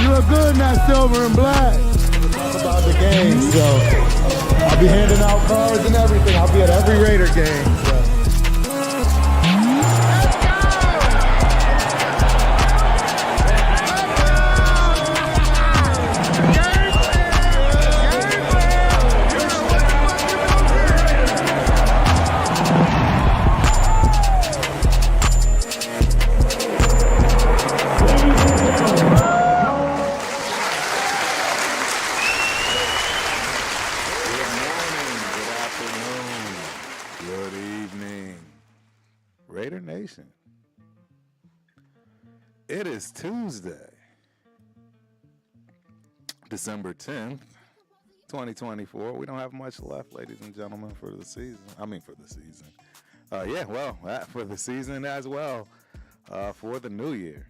You look good in that silver and black. Talk about the game, so I'll be handing out cards and everything. I'll be at every Raider game. So. It is Tuesday, December 10th, 2024. We don't have much left, ladies and gentlemen, for the season. For the season. For the season as well, for the new year.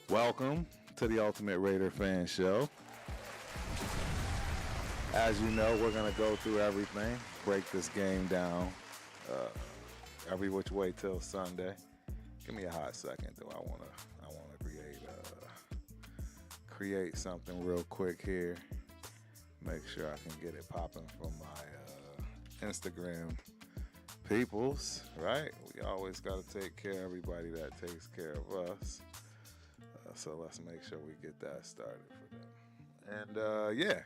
Welcome to the Ultimate Raider Fan Show. As you know, we're going to go through everything, break this game down every which way till Sunday. Give me a hot second, though. I wanna create something real quick here. Make sure I can get it popping from my Instagram peoples, right? We always gotta take care of everybody that takes care of us. So let's make sure we get that started for them. And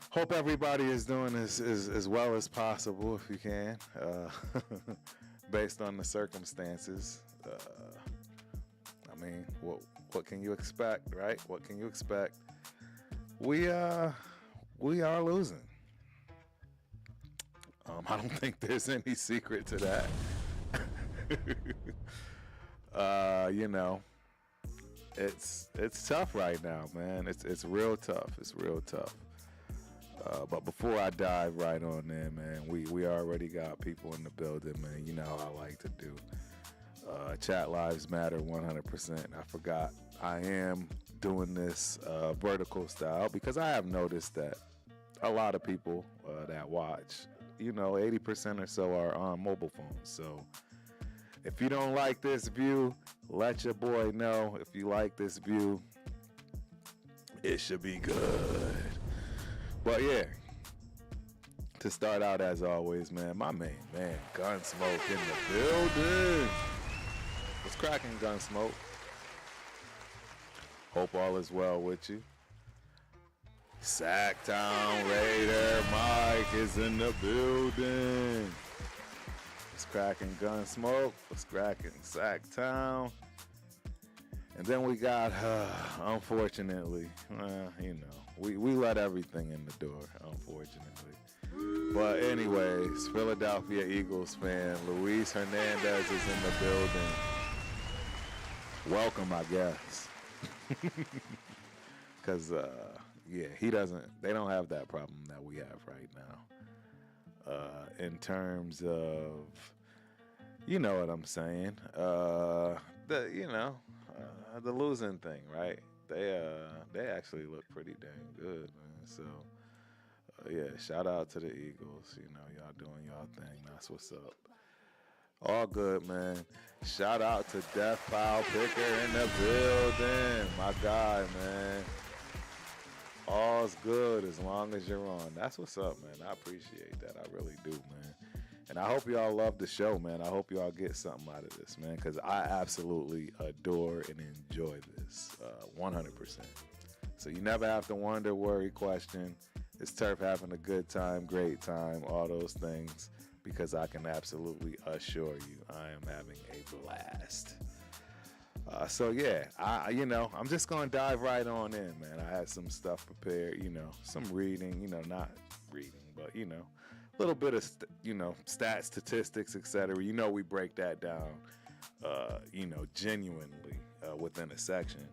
hope everybody is doing as well as possible if you can. Based on the circumstances, what can you expect, right? What can you expect? We are losing. I don't think there's any secret to that. It's tough right now, man. It's real tough. It's real tough. But before I dive right on in, man, we already got people in the building, man. You know how I like to do. Chat lives matter 100%. I forgot I am doing this vertical style because I have noticed that a lot of people that watch, 80% or so are on mobile phones. So if you don't like this view, let your boy know. If you like this view, it should be good. But yeah, to start out as always, man, my main man, Gunsmoke in the building. What's cracking, Gunsmoke? Hope all is well with you. Sacktown Raider Mike is in the building. What's cracking, Gunsmoke? What's cracking, Sacktown? And then we got, unfortunately, we let everything in the door, unfortunately. But anyways, Philadelphia Eagles fan Luis Hernandez is in the building. Welcome, I guess. Because, they don't have that problem that we have right now. In terms of, you know what I'm saying, the losing thing, right? They actually look pretty dang good, man. So, shout out to the Eagles. Y'all doing y'all thing. That's what's up. All good, man. Shout out to Death Pile Picker in the building. My guy, man. All's good as long as you're on. That's what's up, man. I appreciate that. I really do, man. And I hope y'all love the show, man. I hope y'all get something out of this, man, because I absolutely adore and enjoy this 100%. So you never have to wonder, worry, question. Is Turf having a good time, great time, all those things, because I can absolutely assure you I am having a blast. I'm just going to dive right on in, man. I had some stuff prepared, some reading, not reading, but, a little bit of, stats, statistics, etc. We break that down, genuinely within a section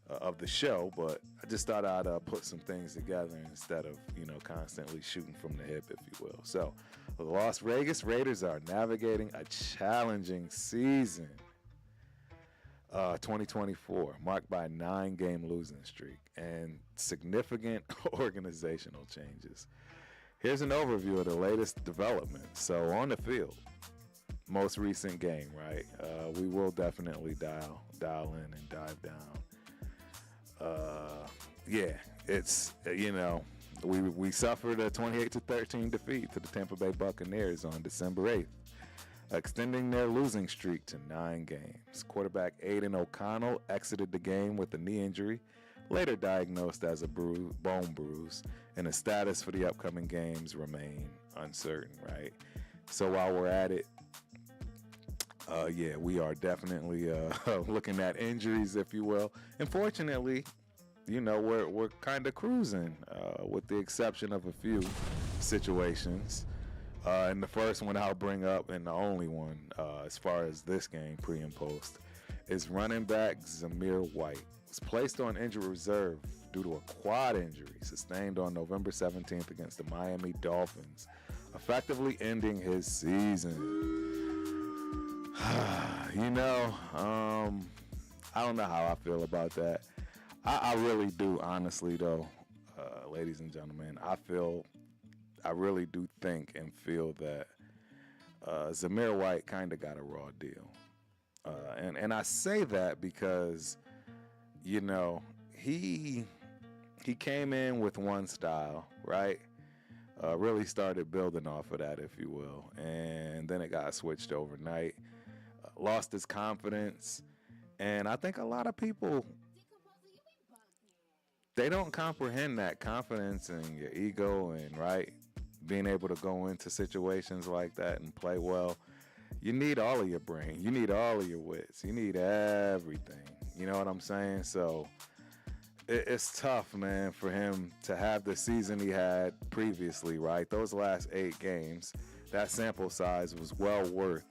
of the show. But I just thought I'd put some things together instead of, constantly shooting from the hip, if you will. So the Las Vegas Raiders are navigating a challenging season. 2024, marked by a 9-game losing streak and significant organizational changes. Here's an overview of the latest developments. So on the field, most recent game, right? We will definitely dial in and dive down. Yeah, it's we suffered a 28-13 defeat to the Tampa Bay Buccaneers on December 8th, extending their losing streak to 9 games. Quarterback Aiden O'Connell exited the game with a knee injury, later diagnosed as a bone bruise, and his status for the upcoming games remain uncertain, right? So while we're at it, we are definitely looking at injuries, if you will. Unfortunately, we're kind of cruising, with the exception of a few situations. And the first one I'll bring up, and the only one as far as this game, pre and post, is running back Zamir White. Was placed on injured reserve due to a quad injury sustained on November 17th against the Miami Dolphins, effectively ending his season. I don't know how I feel about that. I really do, honestly, though, ladies and gentlemen. I really do think and feel that Zamir White kind of got a raw deal. And I say that because, he came in with one style, right? Really started building off of that, if you will. And then it got switched overnight. Lost his confidence. And I think a lot of people, they don't comprehend that confidence and your ego and, right, being able to go into situations like that and play well. You need all of your brain. You need all of your wits. You need everything. You know what I'm saying? So it's tough, man, for him to have the season he had previously, right? Those last 8 games, that sample size was well worth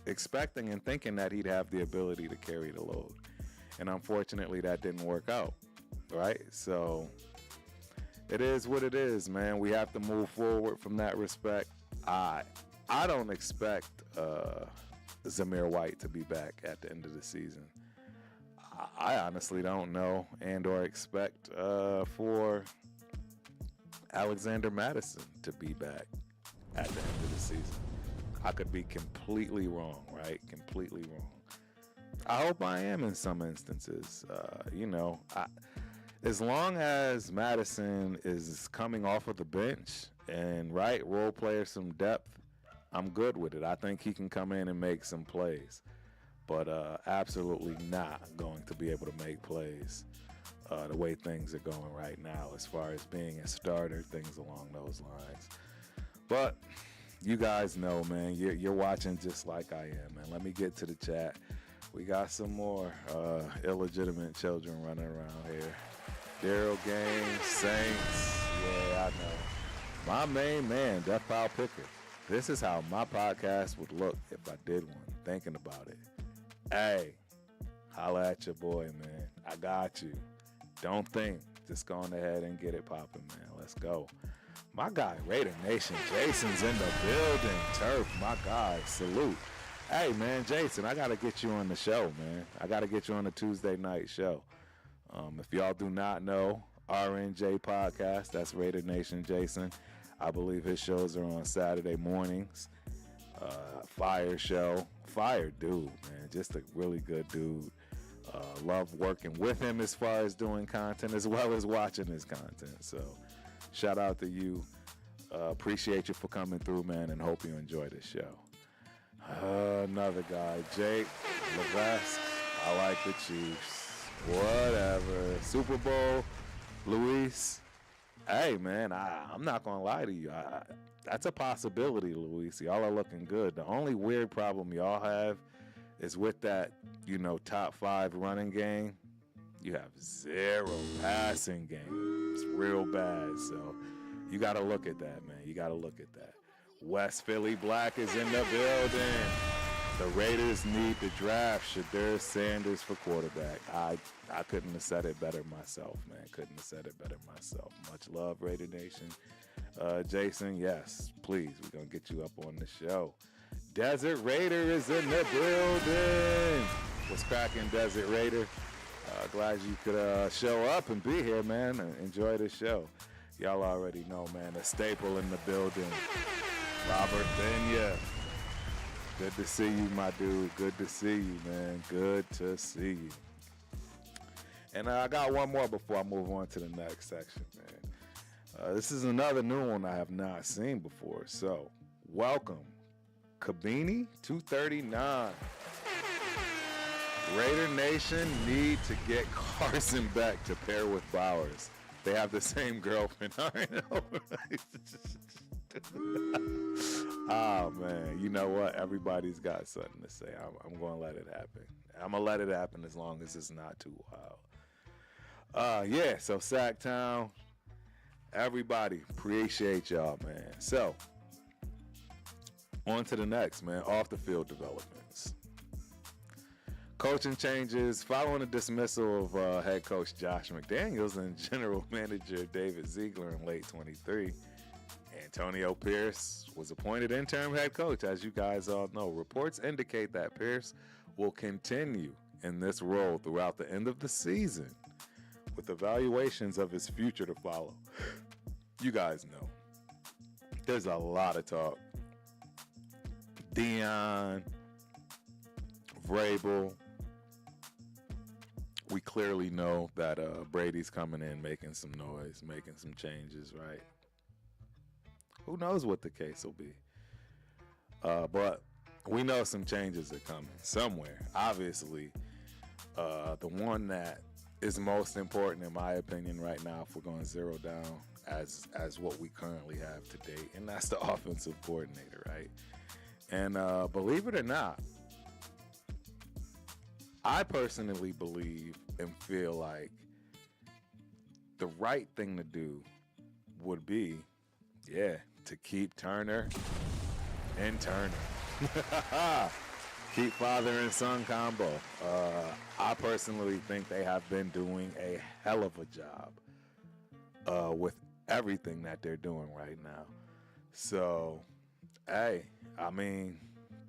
expecting and thinking that he'd have the ability to carry the load. And unfortunately, that didn't work out, right? So it is what it is, man. We have to move forward from that respect. I don't expect Zamir White to be back at the end of the season. I honestly don't know and or expect for Alexander Madison to be back at the end of the season. I could be completely wrong, right? Completely wrong. I hope I am in some instances. As long as Madison is coming off of the bench and, right, role player some depth, I'm good with it. I think he can come in and make some plays. But absolutely not going to be able to make plays the way things are going right now as far as being a starter, things along those lines. But you guys know, man, you're watching just like I am, man. Let me get to the chat. We got some more illegitimate children running around here. Daryl Gaines, Saints, yeah, I know. My main man, Death Pile Picker. This is how my podcast would look if I did one, thinking about it. Hey, holla at your boy, man. I got you. Don't think. Just go on ahead and get it popping, man. Let's go. My guy, Raider Nation, Jason's in the building. Turf, my guy, salute. Hey, man, Jason, I got to get you on the show, man. I got to get you on the Tuesday night show. If y'all do not know, RNJ Podcast, that's Raider Nation Jason. I believe his shows are on Saturday mornings. Fire show. Fire dude, man. Just a really good dude. Love working with him as far as doing content as well as watching his content. So shout out to you. Appreciate you for coming through, man, and hope you enjoy the show. Another guy, Jake Levesque. I like the Chiefs. Whatever. Super Bowl, Luis. Hey, man, I'm not going to lie to you. That's a possibility, Luis. Y'all are looking good. The only weird problem y'all have is with that, top 5 running game. You have 0 passing game. It's real bad. So you got to look at that, man. You got to look at that. West Philly Black is in the building. The Raiders need to draft Shedeur Sanders for quarterback. I couldn't have said it better myself, man. Couldn't have said it better myself. Much love, Raider Nation. Jason, yes, please. We're going to get you up on the show. Desert Raider is in the building. What's cracking, Desert Raider? Glad you could show up and be here, man. Enjoy the show. Y'all already know, man. A staple in the building. Robert Benya. Good to see you, my dude. Good to see you, man. Good to see you. And I got one more before I move on to the next section, man. This is another new one I have not seen before. So, welcome, Kabini 239. Raider Nation need to get Carson back to pair with Bowers. They have the same girlfriend. I know. Oh, man. You know what? Everybody's got something to say. I'm going to let it happen. I'm going to let it happen as long as it's not too wild. Yeah, so Sacktown, everybody, appreciate y'all, man. So, on to the next, man. Off the field developments. Coaching changes following the dismissal of head coach Josh McDaniels and general manager David Ziegler in late 23. Antonio Pierce was appointed interim head coach, as you guys all know. Reports indicate that Pierce will continue in this role throughout the end of the season, with evaluations of his future to follow. You guys know, there's a lot of talk. Dion, Vrabel. We clearly know that Brady's coming in, making some noise, making some changes, right? Who knows what the case will be? But we know some changes are coming somewhere. Obviously, the one that is most important, in my opinion, right now, if we're going to zero down as what we currently have to date, and that's the offensive coordinator, right? And believe it or not, I personally believe and feel like the right thing to do would be, to keep Turner and Turner. Keep father and son combo. I personally think they have been doing a hell of a job with everything that they're doing right now. So, hey, I mean,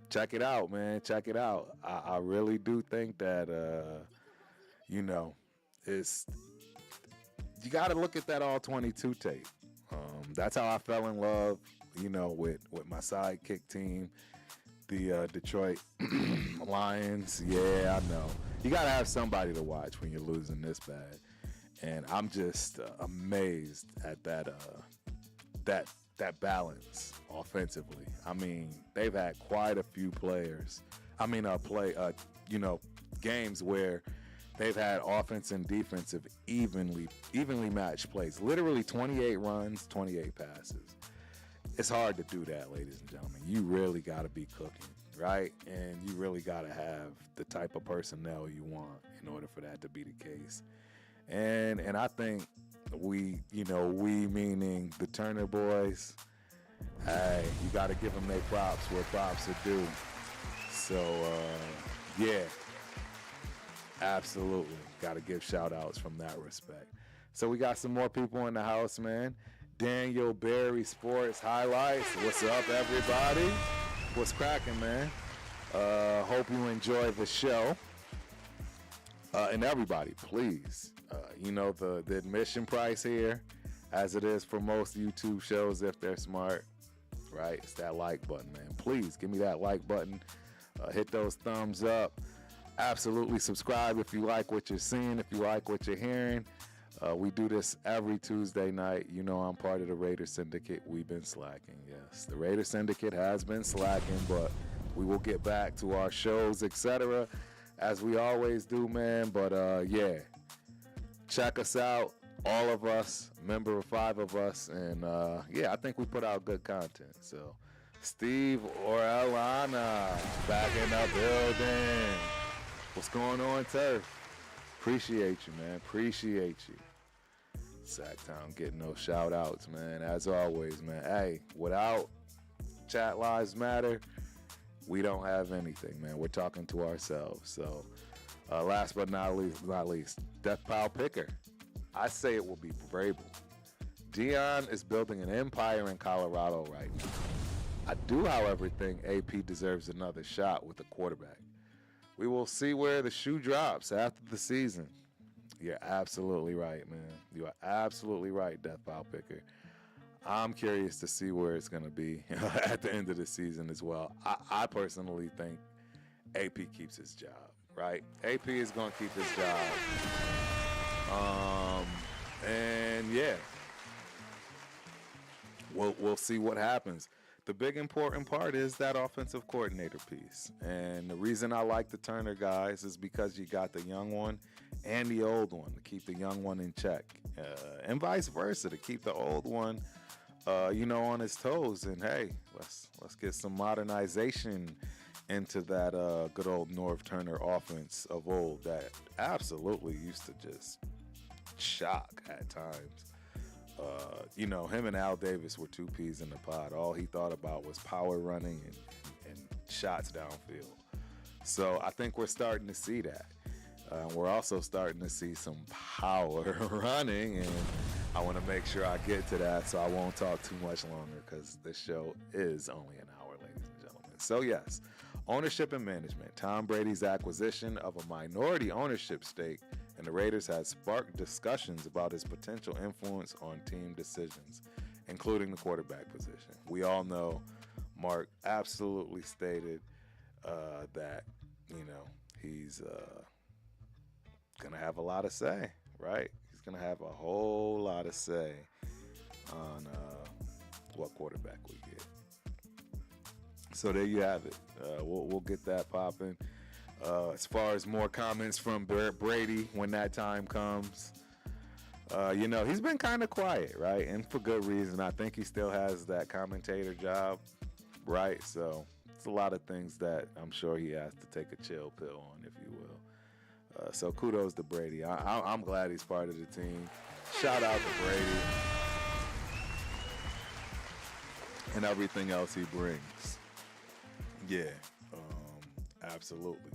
check it out, man. Check it out. I really do think that, it's you got to look at that all 22 tape. That's how I fell in love, with my sidekick team, the Detroit Lions. Yeah, I know. You got to have somebody to watch when you're losing this bad. And I'm just amazed at that balance offensively. I mean, they've had quite a few players. Games where they've had offense and defensive evenly matched plays. Literally 28 runs, 28 passes. It's hard to do that, ladies and gentlemen. You really got to be cooking, right? And you really got to have the type of personnel you want in order for that to be the case. And I think we meaning the Turner boys, hey, you got to give them their props where props are due. So, absolutely. Got to give shout-outs from that respect. So we got some more people in the house, man. Daniel Berry Sports Highlights. What's up, everybody? What's cracking, man? Hope you enjoy the show. And everybody, please, the admission price here, as it is for most YouTube shows if they're smart, right? It's that like button, man. Please give me that like button. Hit those thumbs up. Absolutely subscribe if you like what you're seeing, if you like what you're hearing. We do this every Tuesday night. You know I'm part of the Raider Syndicate. We've been slacking, yes. The Raider Syndicate has been slacking, but we will get back to our shows, etc., as we always do, man. But, check us out, all of us, member of 5 of us. And, I think we put out good content. So, Steve Orellana back in the building. What's going on, Turf? Appreciate you, man. Appreciate you. Sacktown getting those shout-outs, man. As always, man. Hey, without Chat Lives Matter, we don't have anything, man. We're talking to ourselves. So, last but not least, Death Pile Picker. I say it will be Vrabel. Dion is building an empire in Colorado right now. I do, however, think AP deserves another shot with a quarterback. We will see where the shoe drops after the season. You're absolutely right, man. You are absolutely right, Death Pile Picker. I'm curious to see where it's going to be at the end of the season as well. I personally think AP keeps his job, right? AP is going to keep his job. And yeah, we'll see what happens. The big important part is that offensive coordinator piece. And the reason I like the Turner guys is because you got the young one and the old one to keep the young one in check. And vice versa, to keep the old one, on his toes. And hey, let's get some modernization into that good old Norv Turner offense of old that absolutely used to just shock at times. Him and Al Davis were two peas in the pod. All he thought about was power running and shots downfield. So I think we're starting to see that. We're also starting to see some power running, and I want to make sure I get to that, so I won't talk too much longer because this show is only an hour, ladies and gentlemen. So yes, ownership and management. Tom Brady's acquisition of a minority ownership stake and the Raiders has sparked discussions about his potential influence on team decisions, including the quarterback position. We all know Mark absolutely stated that, he's going to have a lot of say, right? He's going to have a whole lot of say on what quarterback we get. So there you have it. We'll get that popping. As far as more comments from Brady when that time comes, he's been kind of quiet, right? And for good reason. I think he still has that commentator job, right? So it's a lot of things that I'm sure he has to take a chill pill on, if you will. So kudos to Brady. I'm glad he's part of the team. Shout out to Brady and everything else he brings. Yeah, absolutely.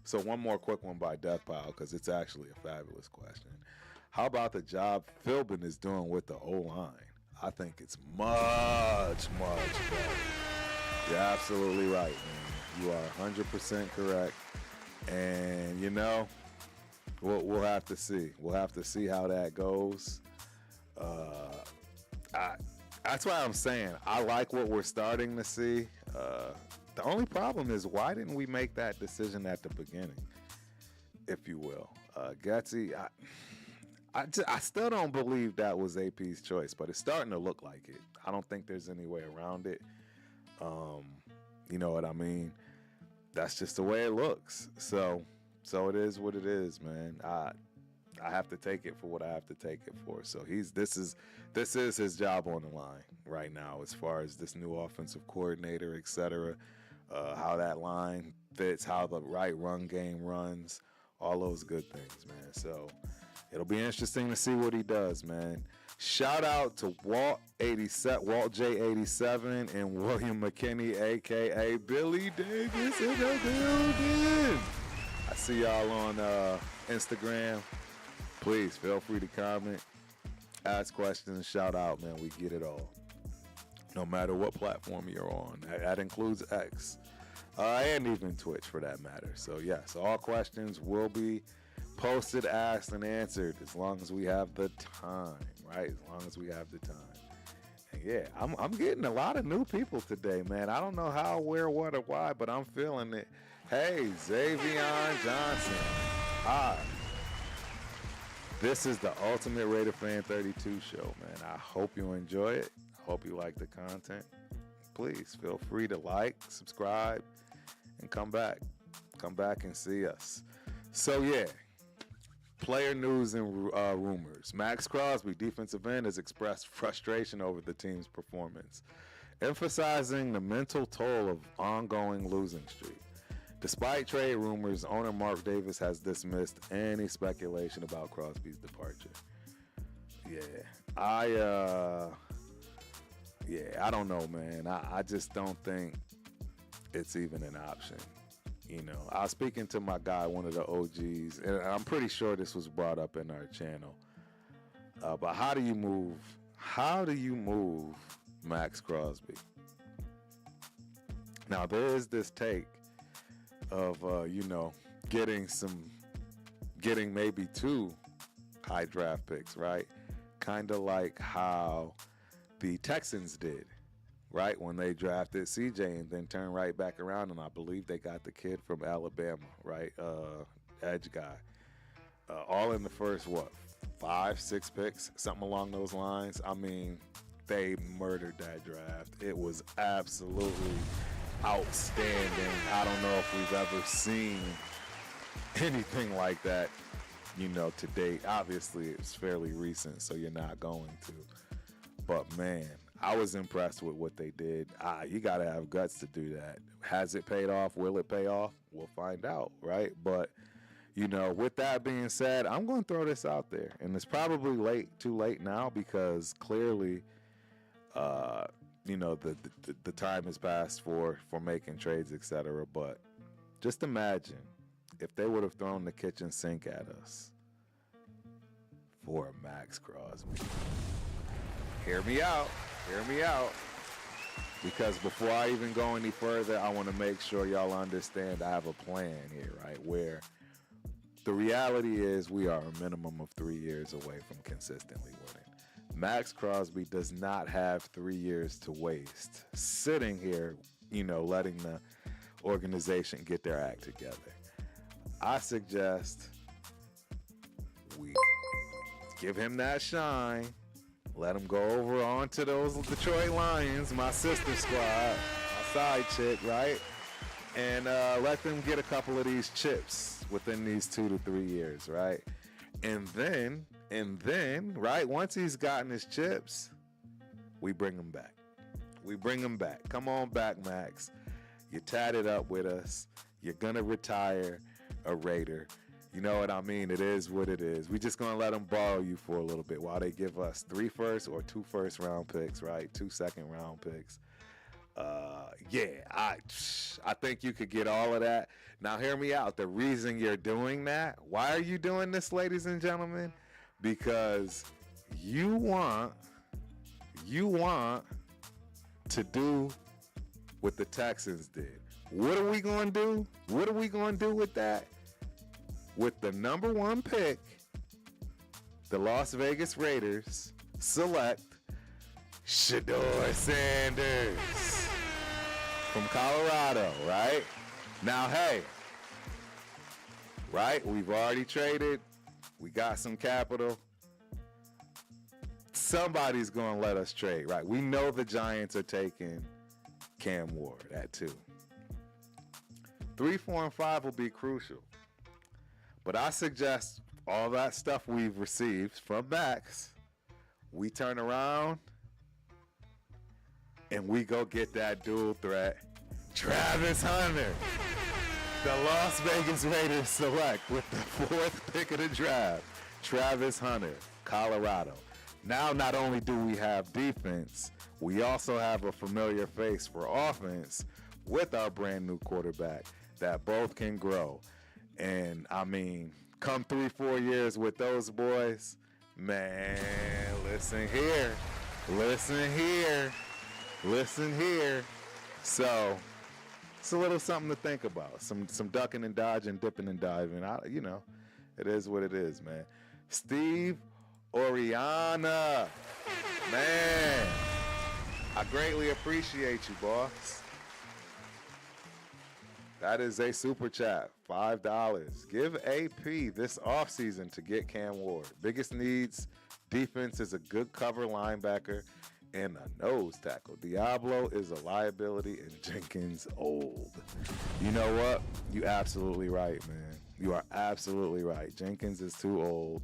So one more quick one by Death Pile, because it's actually a fabulous question. How about the job Philbin is doing with the O-line? I think it's much better. You're absolutely right, man. You are 100% correct. And, we'll have to see. We'll have to see how that goes. That's why I'm saying I like what we're starting to see. The only problem is, why didn't we make that decision at the beginning, if you will? Gutsy, I still don't believe that was AP's choice, but it's starting to look like it. I don't think there's any way around it. You know what I mean? That's just the way it looks. So it is what it is, man. I have to take it for what I have to take it for. So this is his job on the line right now, as far as this new offensive coordinator, etc. How that line fits, how the right run game runs, all those good things, man. So it'll be interesting to see what he does, man. Shout out to Walt J87 and William McKinney, a.k.a. Billy Davis in the building. I see y'all on Instagram. Please feel free to comment, ask questions, shout out, man. We get it all. No matter what platform you're on. That includes X. And even Twitch, for that matter. So yes, all questions will be posted, asked, and answered as long as we have the time, right? As long as we have the time. And yeah, I'm getting a lot of new people today, man. I don't know how, where, what, or why, but I'm feeling it. Hey, Xavion Johnson. Hi. This is the Ultimate Raider Fan 32 show, man. I hope you enjoy it. I hope you like the content. Please feel free to like, subscribe, and come back. Come back and see us. So yeah, player news and rumors. Max Crosby, defensive end, has expressed frustration over the team's performance, emphasizing the mental toll of ongoing losing streak. Despite trade rumors, owner Mark Davis has dismissed any speculation about Crosby's departure. I don't know, man. I just don't think it's even an option. I was speaking to my guy, one of the OGs, and I'm pretty sure this was brought up in our channel. But how do you move Max Crosby? Now, there is this take of, getting maybe 2 high draft picks, right? kind of like how the Texans did, right? When they drafted CJ and then turned right back around, and I believe they got the kid from Alabama, right? Edge guy. All in the first, 5, 6 picks, something along those lines. I mean, they murdered that draft. It was absolutely outstanding. I don't know if we've ever seen anything like that, to date. Obviously, it's fairly recent, so you're not going to. But, man, I was impressed with what they did. You got to have guts to do that. Has it paid off? Will it pay off? We'll find out, right? But, with that being said, I'm going to throw this out there. And it's probably too late now, because clearly, the time has passed for making trades, etc. But just imagine if they would have thrown the kitchen sink at us for a Max Crosby. Hear me out. Because before I even go any further, I want to make sure y'all understand I have a plan here, right? Where the reality is we are a minimum of 3 years away from consistently winning. Max Crosby does not have 3 years to waste sitting here, letting the organization get their act together. I suggest we give him that shine. Let him go over onto those Detroit Lions, my sister squad, my side chick, right? And let them get a couple of these chips within these 2 to 3 years, right? And then, right, once he's gotten his chips, we bring him back. Come on back, Max. You tatted up with us. You're going to retire a Raider. You know what I mean? It is what it is. We're just going to let them borrow you for a little bit while they give us 3 first or 2 first round picks, right? 2 second round picks. I think you could get all of that. Now, hear me out. The reason you're doing that, why are you doing this, ladies and gentlemen? Because you want to do what the Texans did. What are we going to do? What are we going to do with that? With the number 1 pick, the Las Vegas Raiders select Shedeur Sanders from Colorado, right? Now, hey, right? We've already traded. We got some capital. Somebody's going to let us trade, right? We know the Giants are taking Cam Ward at 2. 3, 4, and 5 will be crucial. But I suggest all that stuff we've received from Max, we turn around and we go get that dual threat, Travis Hunter. The Las Vegas Raiders select with the 4th pick of the draft, Travis Hunter, Colorado. Now, not only do we have defense, we also have a familiar face for offense with our brand new quarterback that both can grow. And, I mean, come 3-4 years with those boys, man, listen here. So, it's a little something to think about. Some ducking and dodging, dipping and diving. It is what it is, man. Steve Oriana, man, I greatly appreciate you, boss. That is a super chat, $5. Give AP this offseason to get Cam Ward. Biggest needs, defense is a good cover linebacker and a nose tackle. Diablo is a liability and Jenkins old. You know what? You absolutely right, man. You are absolutely right. Jenkins is too old.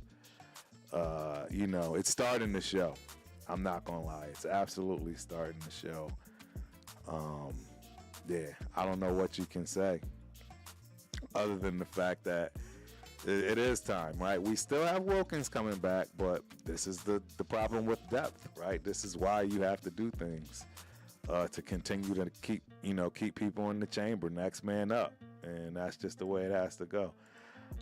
It's starting to show. I'm not going to lie. It's absolutely starting to show. I don't know what you can say other than the fact that it is time, right? We still have Wilkins coming back, but this is the problem with depth, right? This is why you have to do things to continue to keep people in the chamber, next man up, and that's just the way it has to go.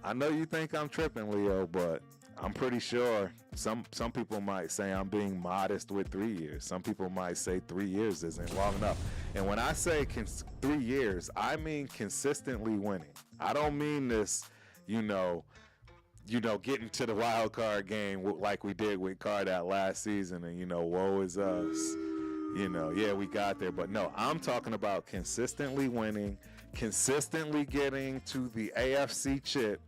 I know you think I'm tripping, Leo, but I'm pretty sure some people might say I'm being modest with 3 years. Some people might say 3 years isn't long enough. And when I say 3 years, I mean consistently winning. I don't mean this, getting to the wild card game like we did with Carr that last season, and woe is us. Yeah, we got there, but no, I'm talking about consistently winning, consistently getting to the AFC chip,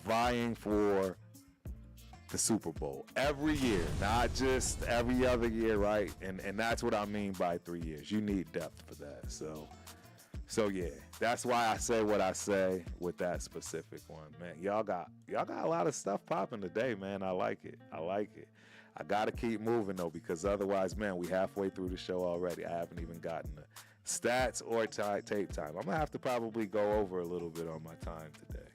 vying for the Super Bowl every year, not just every other year, right? And that's what I mean by 3 years. You need depth for that. So yeah, that's why I say what I say with that specific one, man. Y'all got a lot of stuff popping today, man. I like it. I gotta keep moving though, because otherwise, man, we halfway through the show already. I haven't even gotten the stats or tape time. I'm gonna have to probably go over a little bit on my time today.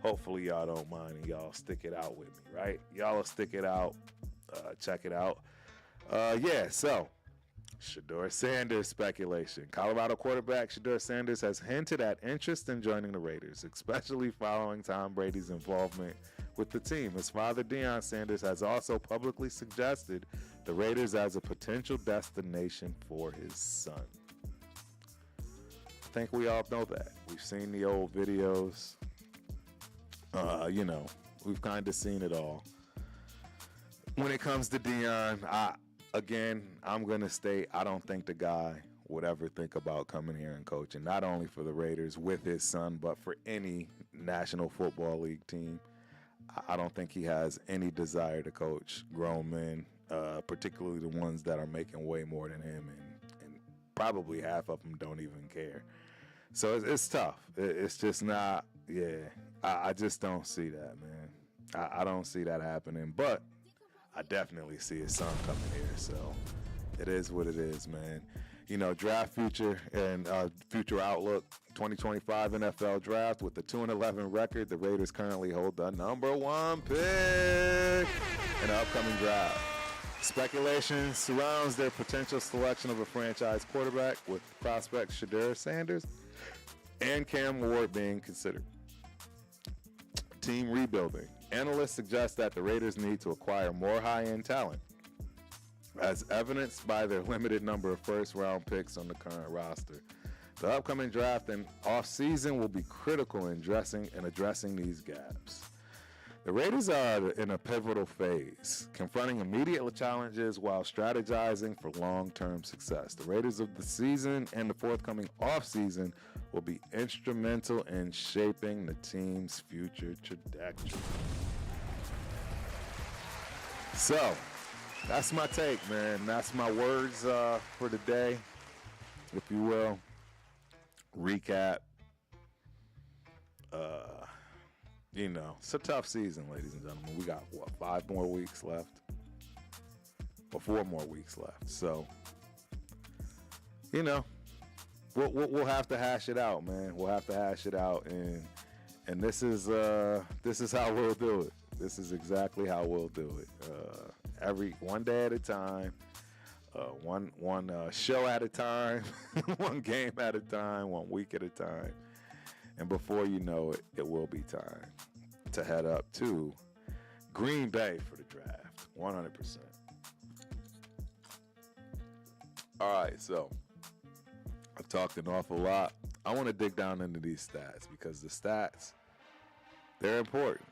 Hopefully y'all don't mind and y'all stick it out with me, right? Y'all will stick it out. Check it out. So Shedeur Sanders speculation. Colorado quarterback Shedeur Sanders has hinted at interest in joining the Raiders, especially following Tom Brady's involvement with the team. His father, Deion Sanders, has also publicly suggested the Raiders as a potential destination for his son. I think we all know that. We've seen the old videos. We've kind of seen it all. When it comes to Deion, I'm going to state I don't think the guy would ever think about coming here and coaching, not only for the Raiders with his son, but for any National Football League team. I don't think he has any desire to coach grown men, particularly the ones that are making way more than him, and probably half of them don't even care. So it's tough. It's just not, I just don't see that, man. I don't see that happening, but I definitely see his son coming here, so it is what it is, man. Draft future and future outlook, 2025 NFL draft with the 2-11 record. The Raiders currently hold the number 1 pick in the upcoming draft. Speculation surrounds their potential selection of a franchise quarterback, with prospect Shedeur Sanders and Cam Ward being considered. Team rebuilding. Analysts suggest that the Raiders need to acquire more high-end talent, as evidenced by their limited number of first-round picks on the current roster. The upcoming draft and off-season will be critical in addressing these gaps. The Raiders are in a pivotal phase, confronting immediate challenges while strategizing for long-term success. The Raiders of the season and the forthcoming off-season will be instrumental in shaping the team's future trajectory. So, that's my take, man. That's my words for the day, if you will. Recap. It's a tough season, ladies and gentlemen. We got, 5 more weeks left? Or 4 more weeks left. So, we'll have to hash it out, man. We'll have to hash it out, and this is how we'll do it. This is exactly how we'll do it. One day at a time, one show at a time, one game at a time, 1 week at a time. And before you know it, it will be time to head up to Green Bay for the draft, 100%. All right, so I've talked an awful lot. I want to dig down into these stats, because the stats, they're important.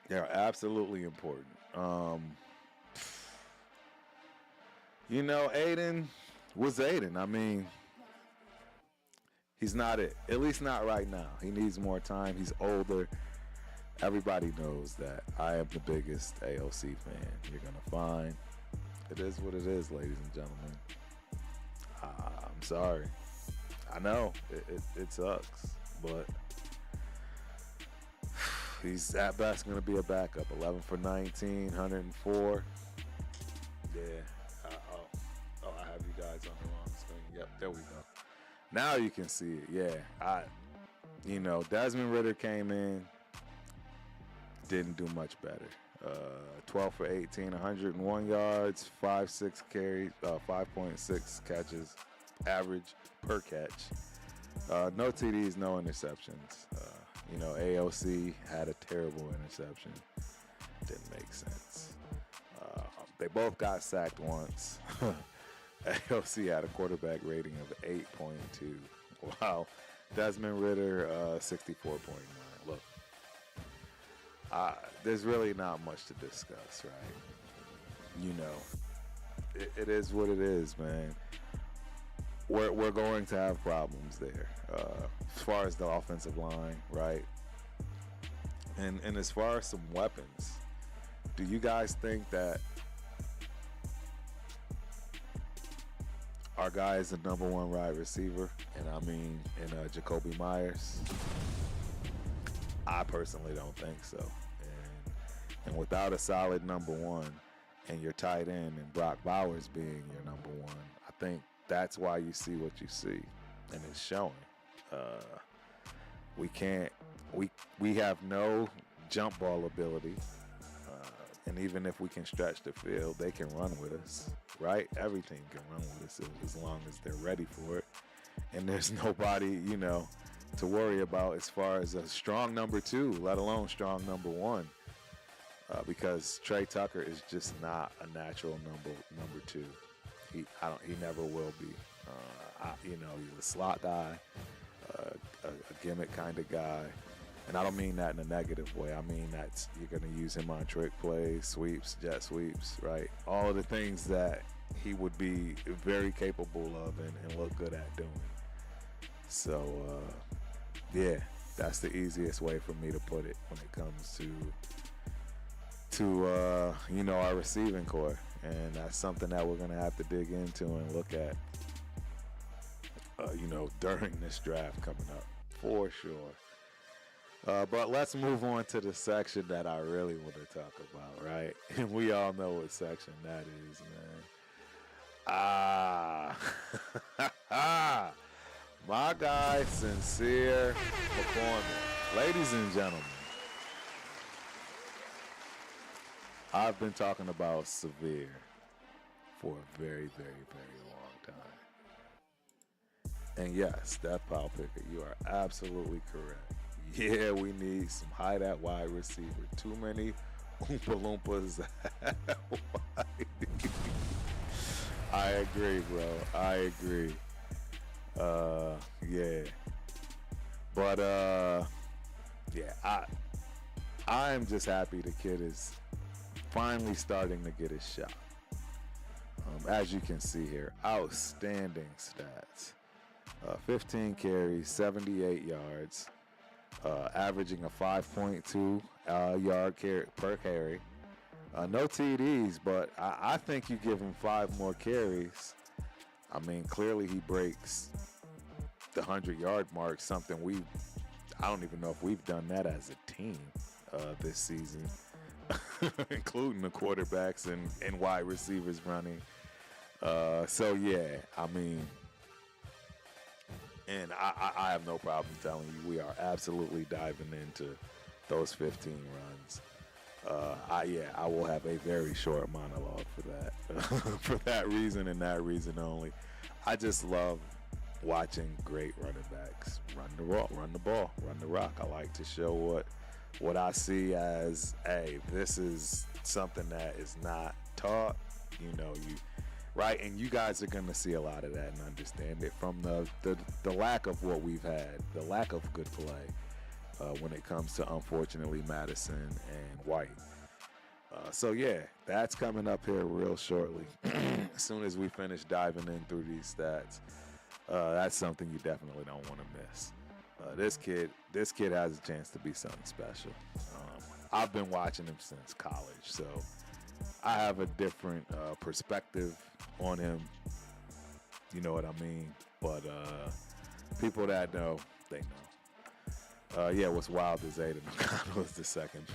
They're absolutely important. Aiden was Aiden. I mean, he's not it. At least not right now. He needs more time. He's older. Everybody knows that I am the biggest AOC fan you're going to find. It is what it is, ladies and gentlemen. I'm sorry. I know. It sucks. But he's at best going to be a backup. 11 for 19, 104. Yeah. I have you guys on the wrong screen. Yep, there we go. Now you can see it. Yeah. Desmond Ridder came in, didn't do much better. 12 for 18, 101 yards, 5.6 carries, 5.6 catches, average per catch. No TDs, no interceptions. AOC had a terrible interception. Didn't make sense. They both got sacked once. AOC had a quarterback rating of 8.2. Wow. Desmond Ridder, 64.9. Look, there's really not much to discuss, right? You know, it is what it is, man. We're going to have problems there as far as the offensive line, right? And as far as some weapons, do you guys think that our guy is the number one wide receiver? And I mean, in Jacoby Myers? I personally don't think so. And without a solid number one and your tight end and Brock Bowers being your number one, I think that's why you see what you see, and it's showing. We have no jump ball ability, and even if we can stretch the field, they can run with us, right? Every team can run with us as long as they're ready for it, and there's nobody, to worry about as far as a strong number two, let alone strong number one, because Trey Tucker is just not a natural number two. He never will be. He's a slot guy, a gimmick kind of guy. And I don't mean that in a negative way. I mean that you're going to use him on trick plays, sweeps, jet sweeps, right? All of the things that he would be very capable of and look good at doing. So, yeah, that's the easiest way for me to put it when it comes to our receiving core. And that's something that we're going to have to dig into and look at, during this draft coming up, for sure. But let's move on to the section that I really want to talk about, right? And we all know what section that is, man. My guy, Sincere Performance. Ladies and gentlemen, I've been talking about Severe for a very, very, very long time. And yes, that Pal Picker, you are absolutely correct. Yeah, we need some height at wide receiver. Too many Oompa Loompas at wide. I agree, bro. I agree. Yeah. But, I am just happy the kid is finally starting to get his shot. As you can see here, outstanding stats. 15 carries, 78 yards, averaging a 5.2 yard per carry. No TDs, but I think you give him 5 more carries. I mean, clearly he breaks the 100-yard mark, something I don't even know if we've done that as a team this season, including the quarterbacks and wide receivers running. So, yeah, I mean, and I have no problem telling you we are absolutely diving into those 15 runs. I will have a very short monologue for that, for that reason and that reason only. I just love watching great running backs run the ball, run the rock. I like to show what I see as, hey, this is something that is not taught, right? And you guys are going to see a lot of that and understand it from the lack of what we've had, the lack of good play when it comes to, unfortunately, Madison and White. So, yeah, that's coming up here real shortly. As soon as we finish diving in through these stats, that's something you definitely don't want to miss. This kid has a chance to be something special. I've been watching him since college, so I have a different perspective on him. You know what I mean? But people that know, they know. What's wild is Aiden O'Connell is the second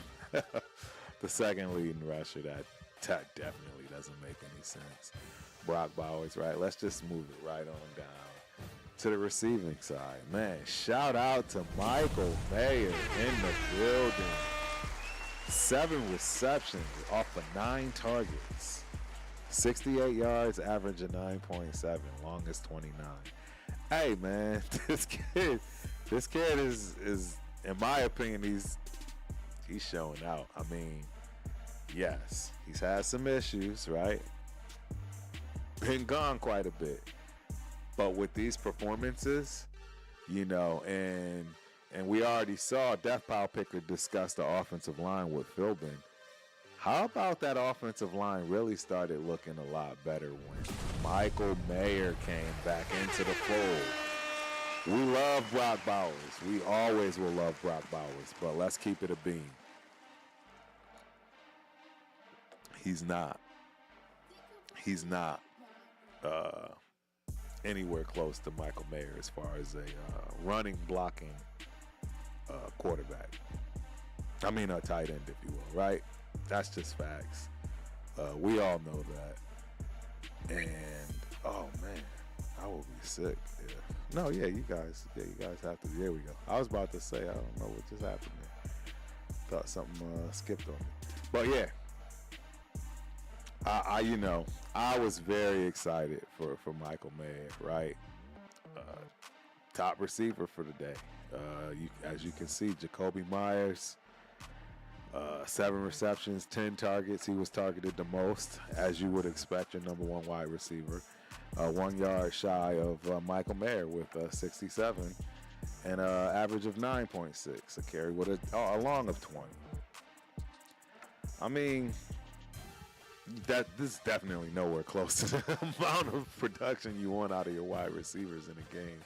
leading rusher. That definitely doesn't make any sense. Brock Bowers, right? Let's just move it right on down to the receiving side. Man, shout out to Michael Mayer in the building. 7 receptions off of 9 targets. 68 yards, average of 9.7, longest 29. Hey, man, this kid is in my opinion, he's showing out. I mean, yes, he's had some issues, right? Been gone quite a bit. But with these performances, and And we already saw Death Pile Picker discuss the offensive line with Philbin. How about that offensive line really started looking a lot better when Michael Mayer came back into the fold? We love Brock Bowers. We always will love Brock Bowers, but let's keep it a beam. He's not anywhere close to Michael Mayer as far as a running, blocking quarterback. I mean a tight end, if you will, right? That's just facts. We all know that. And, oh, man, I will be sick. Yeah. No, yeah, you guys have to. There we go. I was about to say, I don't know what just happened there. Thought something skipped on me. But, yeah. I was very excited for Michael Mayer, right? Top receiver for the day. As you can see, Jacoby Myers, 7 receptions, 10 targets. He was targeted the most, as you would expect, your number one wide receiver. 1 yard shy of Michael Mayer with 67 and an average of 9.6, a carry with a long of 20. I mean, this is definitely nowhere close to the amount of production you want out of your wide receivers in a game.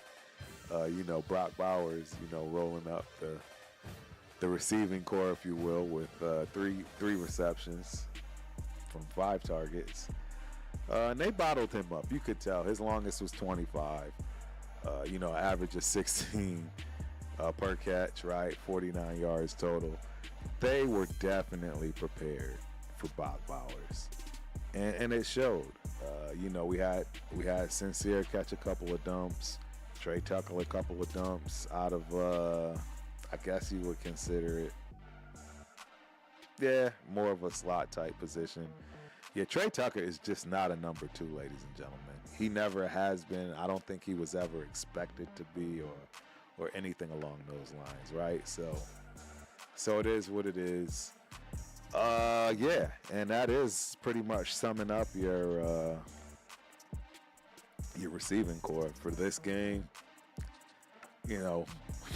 Brock Bowers, rolling up the receiving core, if you will, with three receptions from 5 targets. And they bottled him up. You could tell. His longest was 25. Average of 16 per catch, right? 49 yards total. They were definitely prepared for Brock Bowers. And it showed. We had Sincere catch a couple of dumps. Trey Tucker a couple of dumps out of, I guess you would consider it, more of a slot type position. Yeah, Trey Tucker is just not a number 2, ladies and gentlemen. He never has been. I don't think he was ever expected to be or anything along those lines, right? So it is what it is. And that is pretty much summing up your receiving core for this game.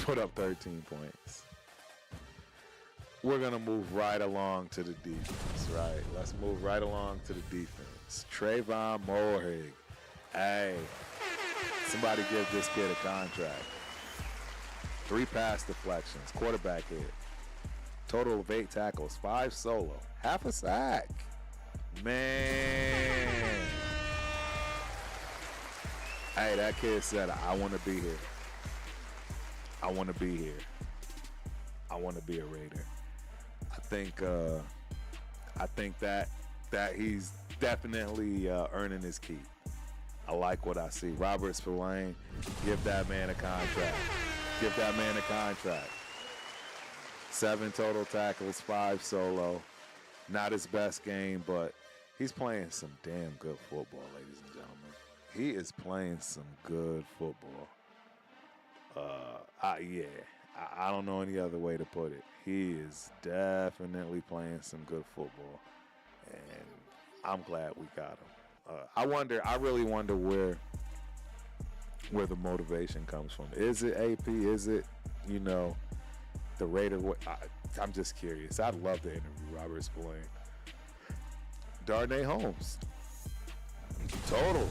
Put up 13 points. We're going to move right along to the defense, right? Let's move right along to the defense. Trayvon Moorhig. Hey, somebody give this kid a contract. 3 pass deflections, quarterback hit. Total of 8 tackles, 5 solo, half a sack. Man. Hey, that kid said, I want to be here. I want to be here. I want to be a Raider. I think that he's definitely earning his keep. I like what I see. Robert Spillane, give that man a contract. Give that man a contract. 7 total tackles, 5 solo. Not his best game, but he's playing some damn good football, ladies and gentlemen. He is playing some good football. I don't know any other way to put it. He is definitely playing some good football, and I'm glad we got him. I really wonder where the motivation comes from. Is it AP? Is it, the Raider? I'm just curious. I'd love to interview Robert Spillane. Darnay Holmes. Total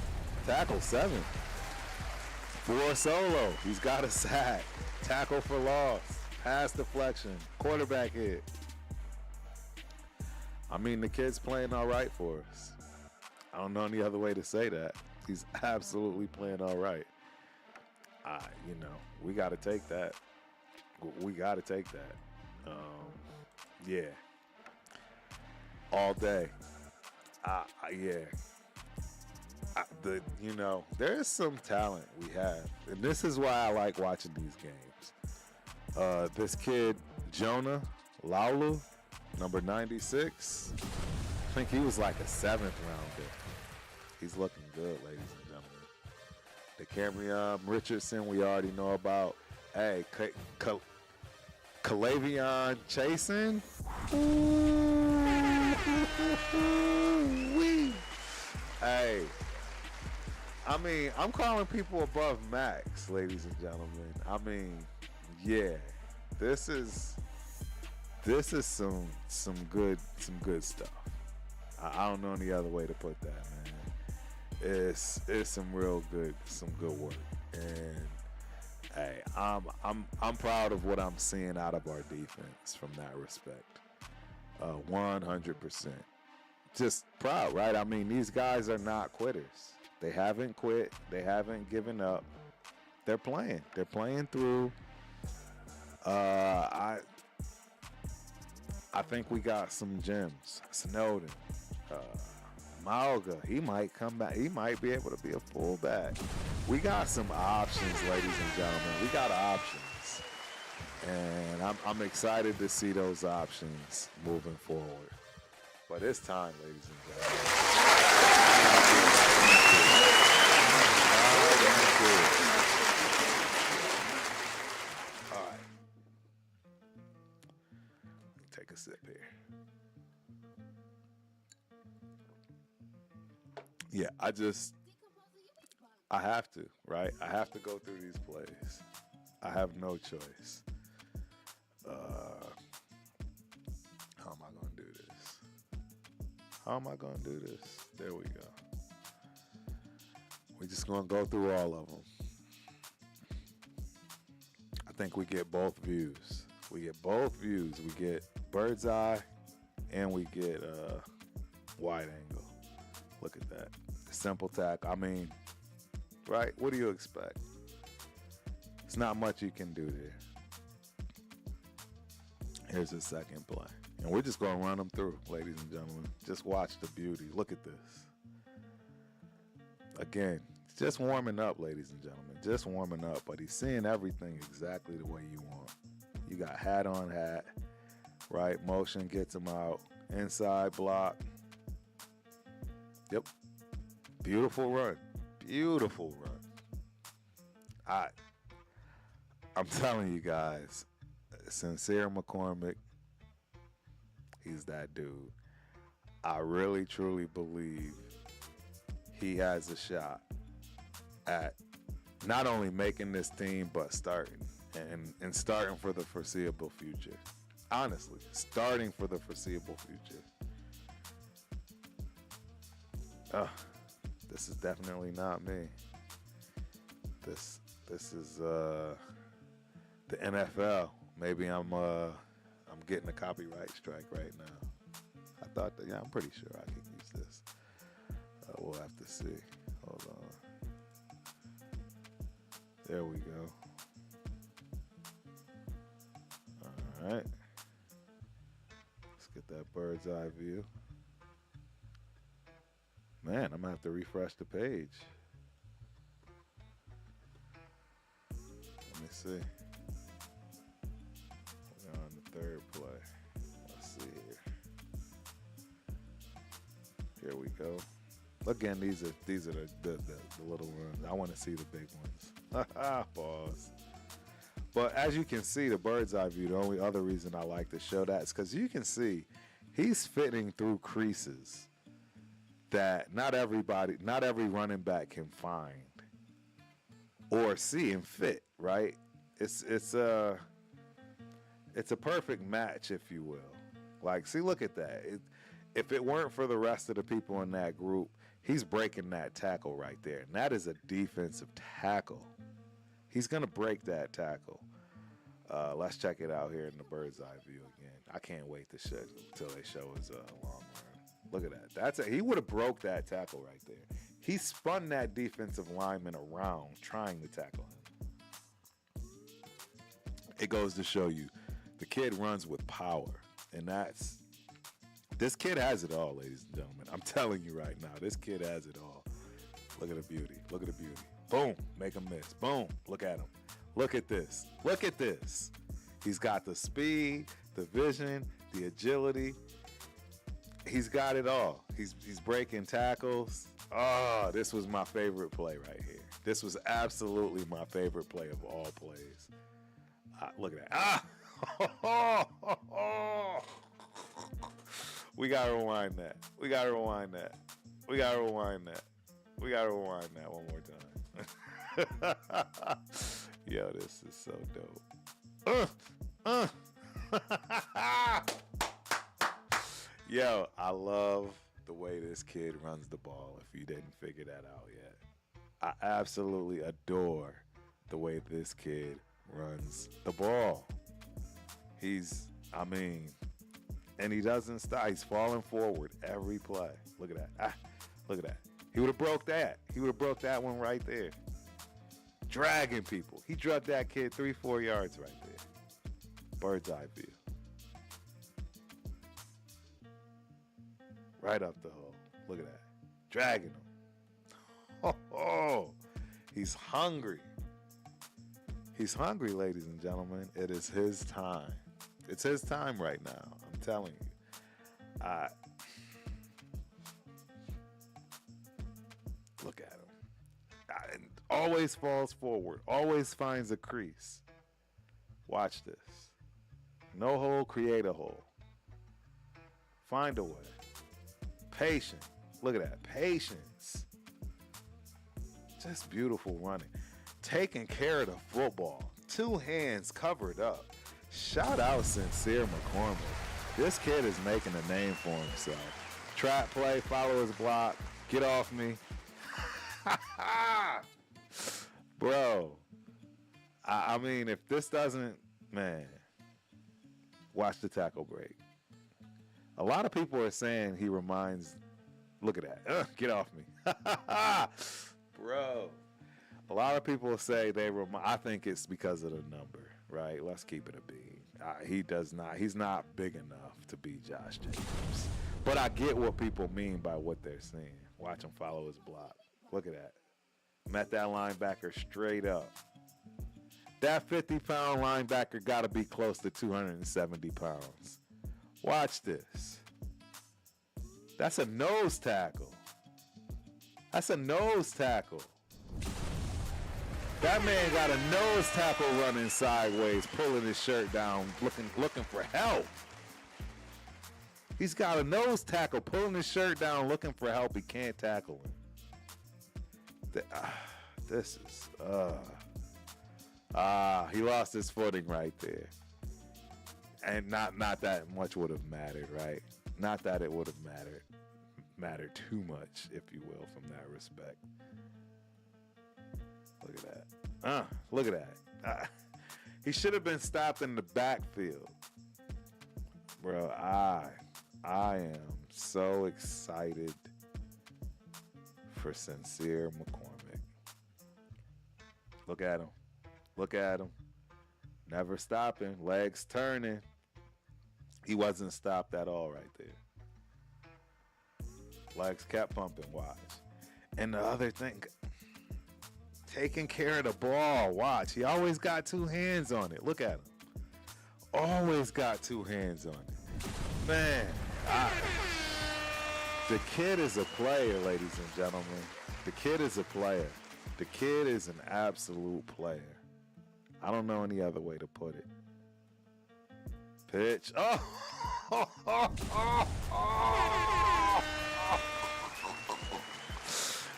tackle 7. 4 solo. He's got a sack. Tackle for loss. Pass deflection. Quarterback hit. I mean, the kid's playing all right for us. I don't know any other way to say that. He's absolutely playing all right. We got to take that. We got to take that. All day. There is some talent we have, and this is why I like watching these games. This kid, Jonah Laulu, number 96, I think he was like a 7th rounder. He's looking good, ladies and gentlemen. The Cameron Richardson, we already know about. Hey, Kalavion Chasen. Hey, I mean, I'm calling people above max, ladies and gentlemen. I mean, yeah, this is some good stuff. I don't know any other way to put that, man. It's some good work, and hey, I'm proud of what I'm seeing out of our defense from that respect. 100%. Just proud, right? I mean, these guys are not quitters. They haven't quit. They haven't given up. They're playing. They're playing through. I think we got some gems. Snowden, Malga, he might come back. He might be able to be a fullback. We got some options, ladies and gentlemen. We got options, and I'm excited to see those options moving forward. But it's time, ladies and gentlemen. All right. Take a sip here. Yeah, I have to, right? I have to go through these plays. I have no choice. How am I going to do this? How am I going to do this? There we go. We're just going to go through all of them. I think we get both views. We get both views. We get bird's eye and we get wide angle. Look at that. Simple tack. I mean, right? What do you expect? It's not much you can do there. Here's the second play. And we're just going to run them through, ladies and gentlemen. Just watch the beauty. Look at this. Again, just warming up, ladies and gentlemen. Just warming up. But he's seeing everything exactly the way you want. You got hat on hat, right? Motion gets him out. Inside block. Yep. Beautiful run. Beautiful run. I'm telling you guys, Sincere McCormick, he's that dude. I really, truly believe he has a shot at not only making this team, but starting. And starting for the foreseeable future. Honestly, starting for the foreseeable future. This is definitely not me. This is the NFL. Maybe I'm getting a copyright strike right now. I thought that, I'm pretty sure I can use this. We'll have to see. Hold on. There we go. All right. Let's get that bird's eye view. Man, I'm going to have to refresh the page. Let me see. We're on the third play. Let's see here. Here we go. Again, these are the little runs. I want to see the big ones. Pause. But as you can see, the bird's eye view, the only other reason I like to show that is because you can see he's fitting through creases that not every running back can find or see and fit, right? It's a perfect match, if you will. Like, see, look at that. If it weren't for the rest of the people in that group, he's breaking that tackle right there. And that is a defensive tackle. He's going to break that tackle. Let's check it out here in the bird's eye view again. I can't wait to show until they show his long run. Look at that. He would have broke that tackle right there. He spun that defensive lineman around trying to tackle him. It goes to show you, the kid runs with power. And this kid has it all, ladies and gentlemen. I'm telling you right now, this kid has it all. Look at the beauty. Look at the beauty. Boom, make him miss. Boom, look at him. Look at this. Look at this. He's got the speed, the vision, the agility. He's got it all. He's breaking tackles. Oh, this was my favorite play right here. This was absolutely my favorite play of all plays. Look at that. We got to rewind that. We got to rewind that. We got to rewind that. We got to rewind that one more time. Yo, this is so dope. uh. Yo, I love the way this kid runs the ball, if you didn't figure that out yet. I absolutely adore the way this kid runs the ball. And he doesn't stop. He's falling forward every play. Look at that. Look at that. He would have broke that. He would have broke that one right there. Dragging people. He drugged that kid 3-4 yards right there. Bird's eye view. Right up the hole. Look at that. Dragging him. Oh, he's hungry. He's hungry, ladies and gentlemen. It is his time. It's his time right now. I'm telling you. Look at him. And always falls forward. Always finds a crease. Watch this. No hole, create a hole. Find a way. Patient. Look at that. Patience. Just beautiful running. Taking care of the football. 2 hands covered up. Shout out Sincere McCormick. This kid is making a name for himself. Trap play, follow his block, get off me. Bro, I mean, if this doesn't, man, watch the tackle break. A lot of people are saying he reminds, look at that, get off me. Bro, a lot of people say I think it's because of the number, right? Let's keep it a beat. He's not big enough to be Josh Jacobs. But I get what people mean by what they're saying. Watch him follow his block. Look at that. Met that linebacker straight up. That 50-pound linebacker got to be close to 270 pounds. Watch this. That's a nose tackle. That's a nose tackle. That man got a nose tackle running sideways, pulling his shirt down, looking for help. He's got a nose tackle, pulling his shirt down, looking for help. He can't tackle him. He lost his footing right there. And not that much would have mattered, right? Not that it would have mattered too much, if you will, from that respect. Look at that. Look at that. He should have been stopped in the backfield. Bro, I am so excited for Sincere McCormick. Look at him. Look at him. Never stopping. Legs turning. He wasn't stopped at all right there. Legs kept pumping. Watch. And the other thing, taking care of the ball. Watch. He always got 2 hands on it. Look at him. Always got 2 hands on it. Man, the kid is a player, ladies and gentlemen. The kid is a player. The kid is an absolute player. I don't know any other way to put it. Pitch.